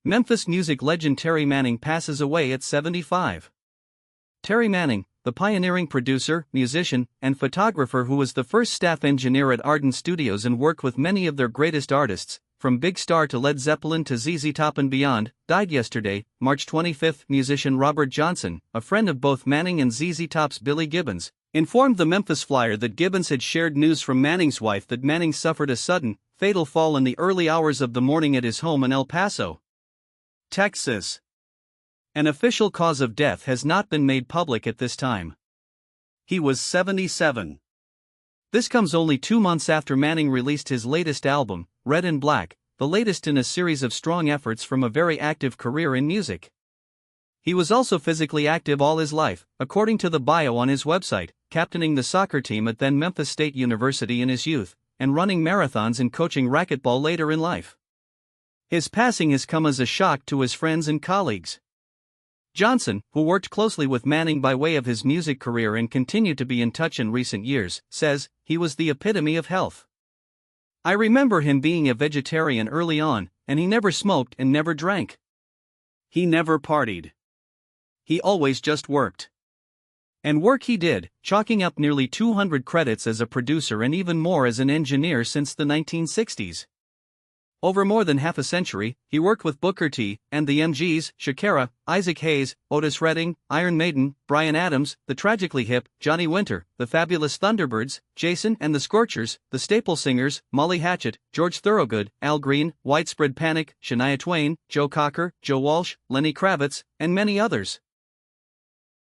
Memphis music legend Terry Manning passes away at 75. Terry Manning, the pioneering producer, musician, and photographer who was the first staff engineer at Ardent Studios and worked with many of their greatest artists, from Big Star to Led Zeppelin to ZZ Top and beyond, died yesterday, March 25. Musician Robert Johnson, a friend of both Manning and ZZ Top's Billy Gibbons, informed the Memphis Flyer that Gibbons had shared news from Manning's wife that Manning suffered a sudden, fatal fall in the early hours of the morning at his home in El Paso, Texas. An official cause of death has not been made public at this time. He was 77. This comes only 2 months after Manning released his latest album, Red and Black, the latest in a series of strong efforts from a very active career in music. He was also physically active all his life, according to the bio on his website, captaining the soccer team at then Memphis State University in his youth, and running marathons and coaching racquetball later in life. His passing has come as a shock to his friends and colleagues. Johnson, who worked closely with Manning by way of his music career and continued to be in touch in recent years, says, "He was the epitome of health. I remember him being a vegetarian early on, and he never smoked and never drank. He never partied. He always just worked. And work he did, chalking up nearly 200 credits as a producer and even more as an engineer since the 1960s. Over more than half a century, he worked with Booker T. and the MGs, Shakira, Isaac Hayes, Otis Redding, Iron Maiden, Bryan Adams, the Tragically Hip, Johnny Winter, the Fabulous Thunderbirds, Jason and the Scorchers, the Staple Singers, Molly Hatchet, George Thorogood, Al Green, Widespread Panic, Shania Twain, Joe Cocker, Joe Walsh, Lenny Kravitz, and many others.